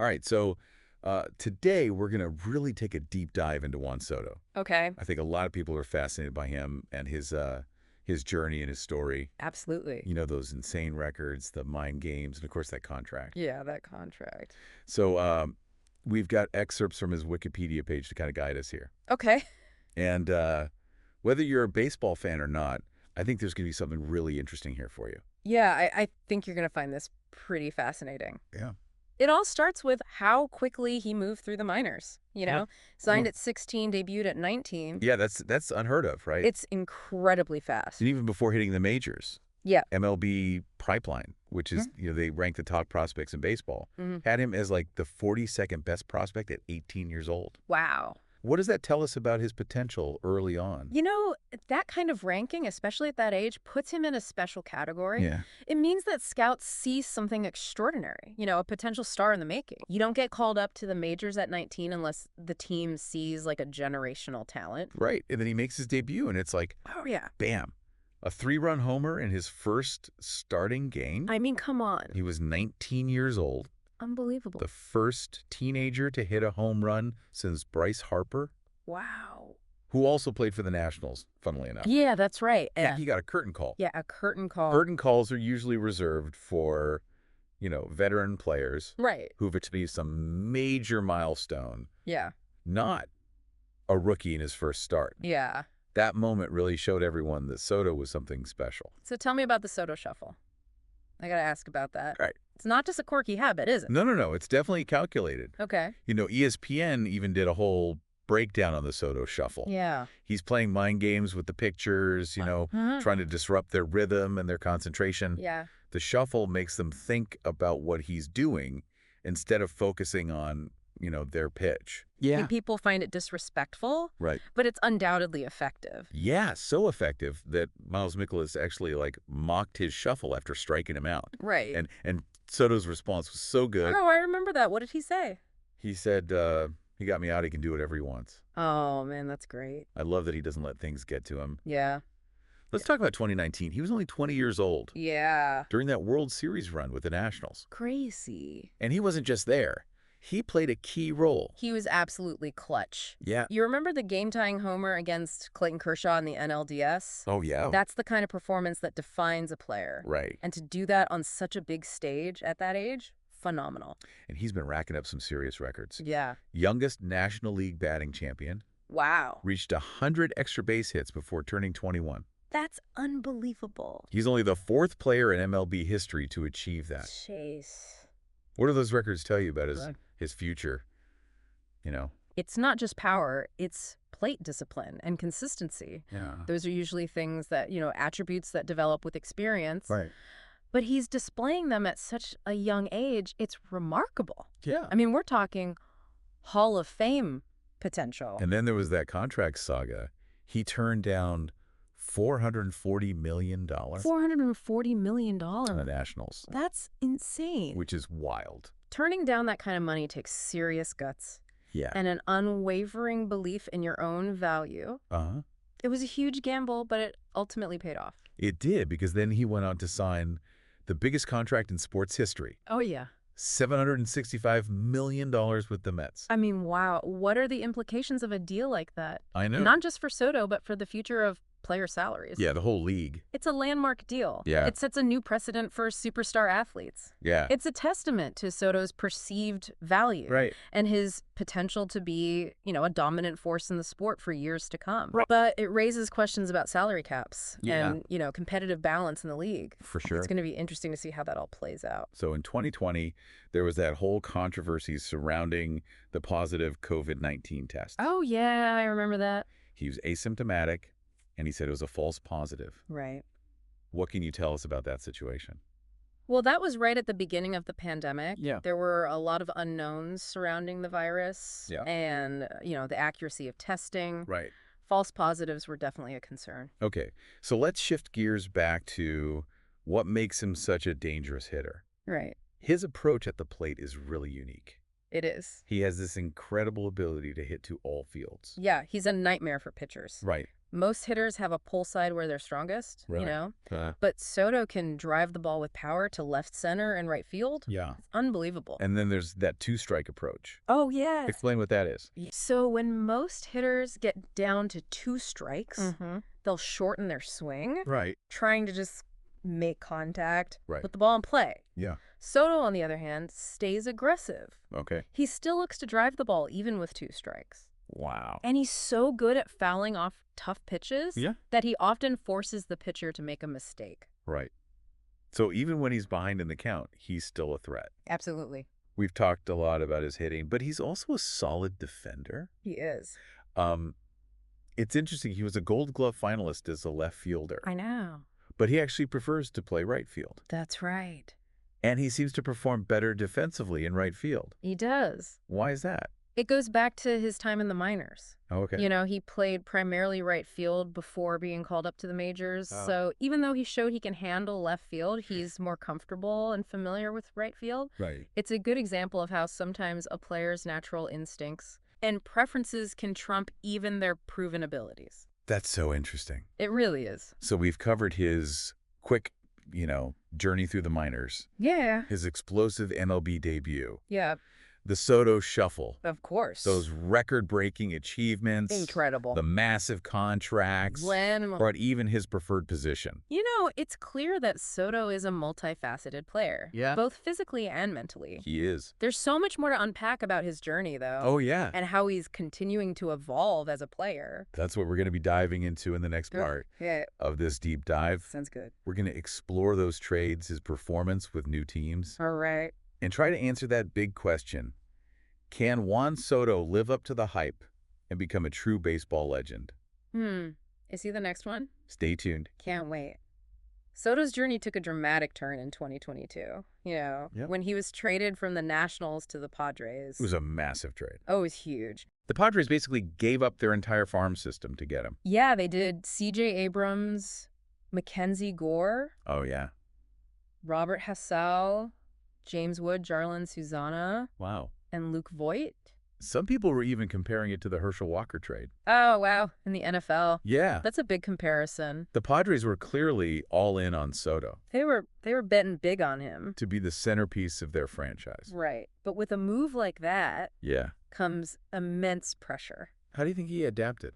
All right, so today we're going to really take a deep dive into Juan Soto. Okay. I think a lot of people are fascinated by him and his journey and his story. Absolutely. You know, those insane records, the mind games, and of course that contract. Yeah, that contract. So we've got excerpts from his Wikipedia page to kind of guide us here. Okay. And whether you're a baseball fan or not, I think there's going to be something really interesting here for you. Yeah, I think you're going to find this pretty fascinating. Yeah. It all starts with how quickly he moved through the minors. Huh. Signed at 16, debuted at 19. Yeah, that's unheard of, right? It's incredibly fast. And even before hitting the majors. Yeah. MLB Pipeline, which is, they rank the top prospects in baseball, had him as like the 42nd best prospect at 18 years old. Wow. What does that tell us about his potential early on? That kind of ranking, especially at that age, puts him in a special category. Yeah. It means that scouts see something extraordinary, a potential star in the making. You don't get called up to the majors at 19 unless the team sees like a generational talent. Right. And then he makes his debut, and it's like, Oh, yeah. bam, a 3-run homer in his first starting game. I mean, come on. He was 19 years old. Unbelievable. The first teenager to hit a home run since Bryce Harper. Wow. Who also played for the Nationals, funnily enough. Yeah, that's right. He got a curtain call. Yeah, a curtain call. Curtain calls are usually reserved for, veteran players. Right. Who've achieved some major milestone. Yeah. Not a rookie in his first start. Yeah. That moment really showed everyone that Soto was something special. So tell me about the Soto Shuffle. I got to ask about that. Right. It's not just a quirky habit, is it? No. It's definitely calculated. Okay. ESPN even did a whole breakdown on the Soto Shuffle. Yeah. He's playing mind games with the pictures, trying to disrupt their rhythm and their concentration. Yeah. The shuffle makes them think about what he's doing instead of focusing on, their pitch. Yeah. And people find it disrespectful. Right. But it's undoubtedly effective. Yeah, so effective that Miles Mikolas actually mocked his shuffle after striking him out. Right. And Soto's response was so good. Oh, I remember that. What did he say? He said, he got me out. He can do whatever he wants. Oh, man, that's great. I love that he doesn't let things get to him. Yeah. Let's talk about 2019. He was only 20 years old. Yeah. During that World Series run with the Nationals. Crazy. And he wasn't just there. He played a key role. He was absolutely clutch. Yeah. You remember the game-tying homer against Clayton Kershaw in the NLDS? Oh, yeah. That's the kind of performance that defines a player. Right. And to do that on such a big stage at that age, phenomenal. And he's been racking up some serious records. Yeah. Youngest National League batting champion. Wow. Reached 100 extra base hits before turning 21. That's unbelievable. He's only the 4th player in MLB history to achieve that. Chase. What do those records tell you about his future? It's not just power, it's plate discipline and consistency. Yeah. Those are usually things that, attributes that develop with experience. Right. But he's displaying them at such a young age. It's remarkable. Yeah. I mean, we're talking Hall of Fame potential. And then there was that contract saga. He turned down $440 million. $440 million. On the Nationals. That's insane. Which is wild. Turning down that kind of money takes serious guts. Yeah. And an unwavering belief in your own value. Uh-huh. It was a huge gamble, but it ultimately paid off. It did, because then he went on to sign the biggest contract in sports history. Oh, yeah. $765 million with the Mets. I mean, wow. What are the implications of a deal like that? I know. Not just for Soto, but for the future of player salaries. Yeah, the whole league. It's a landmark deal. Yeah. It sets a new precedent for superstar athletes. Yeah. It's a testament to Soto's perceived value. Right. And his potential to be, a dominant force in the sport for years to come. Right. But it raises questions about salary caps Yeah. and, competitive balance in the league. For sure. It's going to be interesting to see how that all plays out. So in 2020, there was that whole controversy surrounding the positive COVID-19 test. Oh, yeah, I remember that. He was asymptomatic, and he said it was a false positive. Right. What can you tell us about that situation? Well, that was right at the beginning of the pandemic. Yeah. There were a lot of unknowns surrounding the virus. Yeah. And, the accuracy of testing. Right. False positives were definitely a concern. Okay, so let's shift gears back to what makes him such a dangerous hitter. Right. His approach at the plate is really unique. It is. He has this incredible ability to hit to all fields. Yeah, he's a nightmare for pitchers. Right. Most hitters have a pull side where they're strongest, Right. you know? But Soto can drive the ball with power to left center and right field. Yeah. It's unbelievable. And then there's that two-strike approach. Oh, yeah. Explain what that is. So when most hitters get down to 2 strikes, they'll shorten their swing, Right. trying to just make contact Right. with the ball in play. Yeah. Soto, on the other hand, stays aggressive. Okay. He still looks to drive the ball even with 2 strikes. Wow. And he's so good at fouling off tough pitches that he often forces the pitcher to make a mistake. Right. So even when he's behind in the count, he's still a threat. Absolutely. We've talked a lot about his hitting, but he's also a solid defender. He is. It's interesting. He was a Gold Glove finalist as a left fielder. I know. But he actually prefers to play right field. That's right. And he seems to perform better defensively in right field. He does. Why is that? It goes back to his time in the minors. Oh, okay. You know, he played primarily right field before being called up to the majors. Oh. So even though he showed he can handle left field, he's more comfortable and familiar with right field. Right. It's a good example of how sometimes a player's natural instincts and preferences can trump even their proven abilities. That's so interesting. It really is. So we've covered his quick, journey through the minors, Yeah. his explosive MLB debut, Yeah, the Soto shuffle, of course. those record-breaking achievements, Incredible. the massive contracts, but even his preferred position. You know, it's clear that Soto is a multifaceted player. Yeah. Both physically and mentally. He is. There's so much more to unpack about his journey, though. Oh, yeah. And how he's continuing to evolve as a player. That's what we're going to be diving into in the next part Yeah. of this deep dive. Sounds good. We're going to explore those trades, his performance with new teams, All right. and try to answer that big question. Can Juan Soto live up to the hype and become a true baseball legend? Is he the next one? Stay tuned. Can't wait. Soto's journey took a dramatic turn in 2022. When he was traded from the Nationals to the Padres. It was a massive trade. Oh, it was huge. The Padres basically gave up their entire farm system to get him. Yeah, they did C.J. Abrams, Mackenzie Gore, Oh, yeah. Robert Hassell, James Wood, Jarlin Susana, Wow. and Luke Voigt. Some people were even comparing it to the Herschel Walker trade. Oh, wow. In the NFL. Yeah. That's a big comparison. The Padres were clearly all in on Soto They were betting big on him. to be the centerpiece of their franchise. Right. But with a move like that Yeah. comes immense pressure. How do you think he adapted?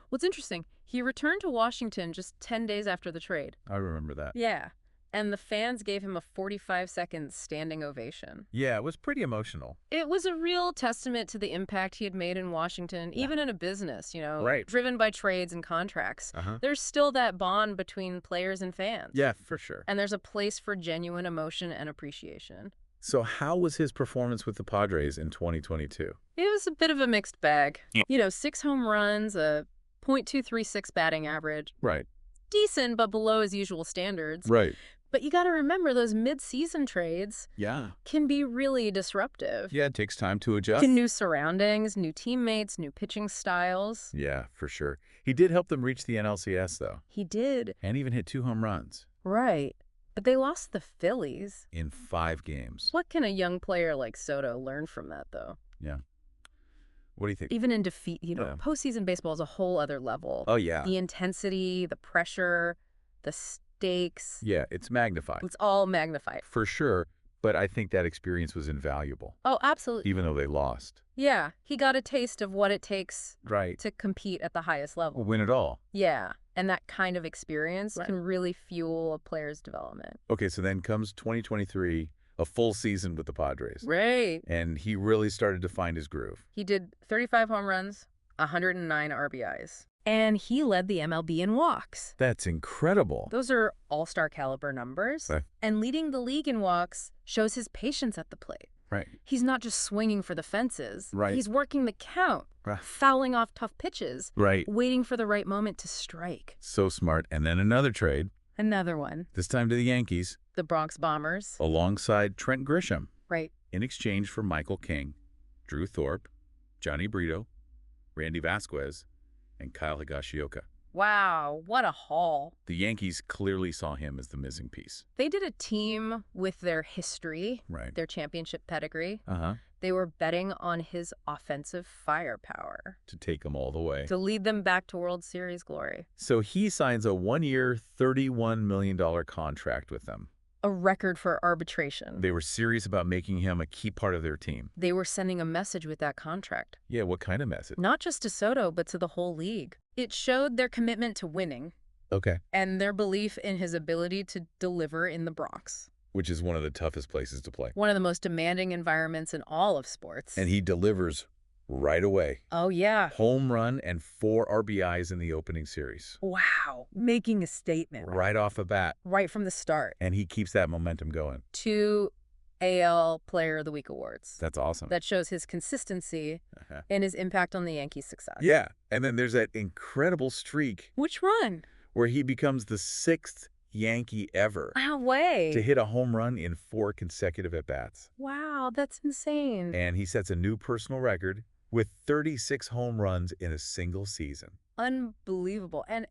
What's interesting, he returned to Washington just 10 days after the trade. I remember that. Yeah. And the fans gave him a 45-second standing ovation. Yeah, it was pretty emotional. It was a real testament to the impact he had made in Washington, even in a business, Right. driven by trades and contracts. There's still that bond between players and fans. Yeah, for sure. And there's a place for genuine emotion and appreciation. So how was his performance with the Padres in 2022? It was a bit of a mixed bag. 6 home runs, a .236 batting average. Right. Decent, but below his usual standards. Right. But you got to remember, those mid-season trades can be really disruptive. Yeah, it takes time to adjust. To new surroundings, new teammates, new pitching styles. Yeah, for sure. He did help them reach the NLCS, though. He did. And even hit 2 home runs. Right. But they lost the Phillies. In 5 games. What can a young player like Soto learn from that, though? Yeah. What do you think? Even in defeat, postseason baseball is a whole other level. Oh, yeah. The intensity, the pressure, the stakes. Yeah, it's magnified. It's all magnified. For sure, but I think that experience was invaluable. Oh, absolutely. Even though they lost. Yeah, he got a taste of what it takes Right. to compete at the highest level. Win it all. Yeah, and that kind of experience can really fuel a player's development. Okay, so then comes 2023, a full season with the Padres. Right. And he really started to find his groove. He did 35 home runs, 109 RBIs. And he led the MLB in walks. That's incredible. Those are all-star caliber numbers. Right. And leading the league in walks shows his patience at the plate. Right. He's not just swinging for the fences. Right. He's working the count, Right. fouling off tough pitches, Right. waiting for the right moment to strike. So smart. And then another trade, Another one, this time to the Yankees, the Bronx Bombers. alongside Trent Grisham, Right. in exchange for Michael King, Drew Thorpe, Johnny Brito, Randy Vasquez, and Kyle Higashioka. Wow, what a haul. The Yankees clearly saw him as the missing piece. They did a team with their history, Right. their championship pedigree. Uh-huh. They were betting on his offensive firepower To take them all the way. to lead them back to World Series glory. So he signs a one-year, $31 million contract with them. A record for arbitration. They were serious about making him a key part of their team. They were sending a message with that contract. Yeah, what kind of message? Not just to Soto, but to the whole league. It showed their commitment to winning Okay. and their belief in his ability to deliver in the Bronx. Which is one of the toughest places to play. One of the most demanding environments in all of sports. And he delivers right away. Oh, yeah. Home run and 4 RBIs in the opening series. Wow. Making a statement. Right off the bat. Right from the start. And he keeps that momentum going. 2 AL Player of the Week awards. That's awesome. That shows his consistency and his impact on the Yankees' success. Yeah. And then there's that incredible streak. Which one? Where he becomes the 6th Yankee ever No way. to hit a home run in 4 consecutive at-bats. Wow, that's insane. And he sets a new personal record with 36 home runs in a single season. Unbelievable. And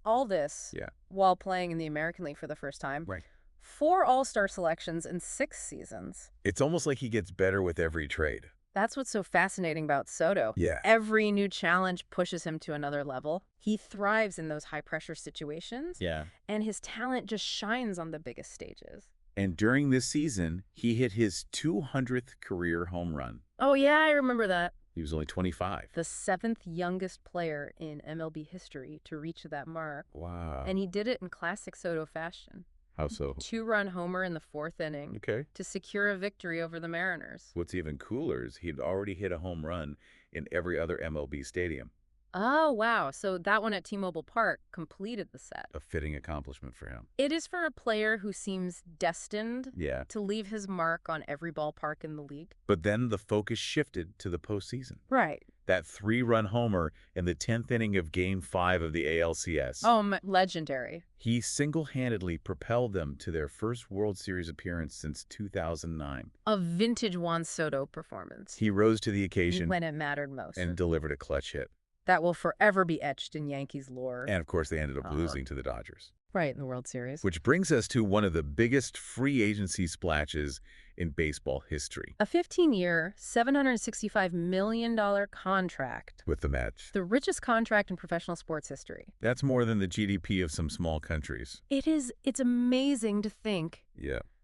all this while playing in the American League for the first time. Right. 4 All-Star selections in 6 seasons. It's almost like he gets better with every trade. That's what's so fascinating about Soto. Yeah. Every new challenge pushes him to another level. He thrives in those high-pressure situations. Yeah. And his talent just shines on the biggest stages. And during this season, he hit his 200th career home run. Oh, yeah, I remember that. He was only 25. The 7th youngest player in MLB history to reach that mark. Wow. And he did it in classic Soto fashion. How so? 2-run homer in the 4th inning to secure a victory over the Mariners. What's even cooler is he'd already hit a home run in every other MLB stadium. Oh, wow. So that one at T-Mobile Park completed the set. A fitting accomplishment for him. It is for a player who seems destined to leave his mark on every ballpark in the league. But then the focus shifted to the postseason. Right. That 3-run homer in the 10th inning of Game 5 of the ALCS. Oh, legendary. He single-handedly propelled them to their first World Series appearance since 2009. A vintage Juan Soto performance. He rose to the occasion when it mattered most. And delivered a clutch hit. That will forever be etched in Yankees lore. And, of course, they ended up losing to the Dodgers. Right, in the World Series. Which brings us to one of the biggest free agency splashes in baseball history. A 15-year, $765 million contract. With the Mets. The richest contract in professional sports history. That's more than the GDP of some small countries. It's amazing to think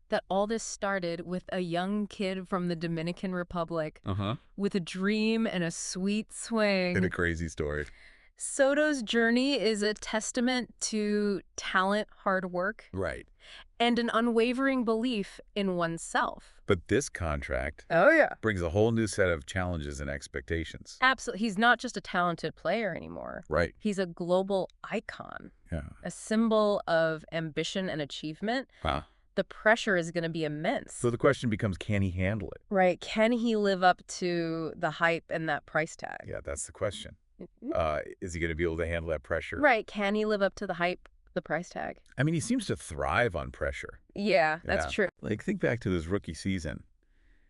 that all this started with a young kid from the Dominican Republic with a dream and a sweet swing. And a crazy story. Soto's journey is a testament to talent, hard work, and an unwavering belief in oneself. But this contract brings a whole new set of challenges and expectations. Absolutely. He's not just a talented player anymore. Right. He's a global icon. Yeah. A symbol of ambition and achievement. Wow. The pressure is going to be immense. So the question becomes, can he handle it? Right. Can he live up to the hype and that price tag? Yeah, that's the question. Is he going to be able to handle that pressure? Right. Can he live up to the hype, the price tag? I mean, he seems to thrive on pressure. Yeah, that's true. Like, think back to his rookie season.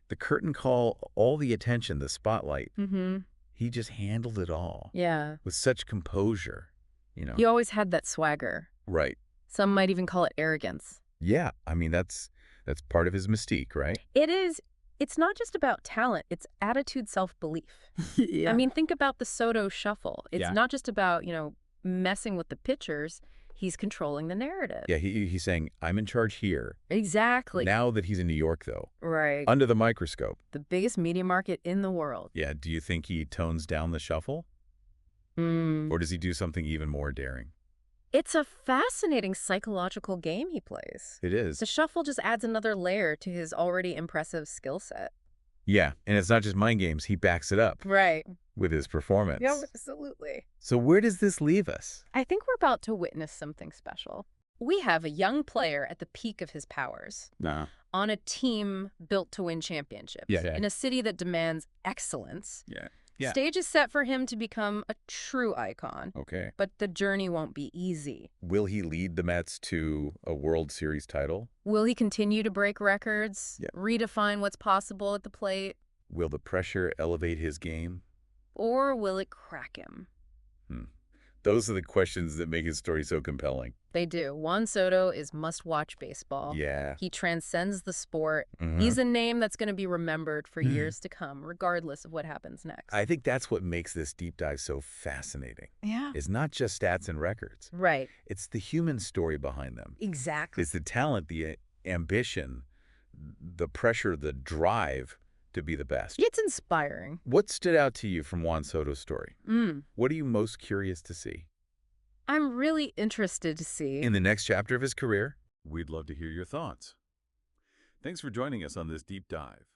The curtain call, all the attention, the spotlight. He just handled it all. Yeah. With such composure, He always had that swagger. Right. Some might even call it arrogance. Yeah. I mean, that's part of his mystique, right? It is. It's not just about talent. It's attitude, self-belief. I mean, think about the Soto shuffle. It's not just about, messing with the pitchers. He's controlling the narrative. Yeah, he's saying, I'm in charge here. Exactly. Now that he's in New York, though. Right. Under the microscope. The biggest media market in the world. Yeah, do you think he tones down the shuffle? Or does he do something even more daring? It's a fascinating psychological game he plays. It is. The shuffle just adds another layer to his already impressive skill set. Yeah, and it's not just mind games. He backs it up. Right. With his performance. Yeah, absolutely. So where does this leave us? I think we're about to witness something special. We have a young player at the peak of his powers. On a team built to win championships. In a city that demands excellence. Stage is set for him to become a true icon. But the journey won't be easy. Will he lead the Mets to a World Series title? Will he continue to break records? Redefine what's possible at the plate? Will the pressure elevate his game? Or will it crack him? Those are the questions that make his story so compelling. They do. Juan Soto is must-watch baseball. Yeah. He transcends the sport. He's a name that's going to be remembered for years to come, regardless of what happens next. I think that's what makes this deep dive so fascinating. Yeah. It's not just stats and records. Right. It's the human story behind them. Exactly. It's the talent, the ambition, the pressure, the drive to be the best. It's inspiring. What stood out to you from Juan Soto's story? What are you most curious to see? I'm really interested to see. In the next chapter of his career? We'd love to hear your thoughts. Thanks for joining us on this deep dive.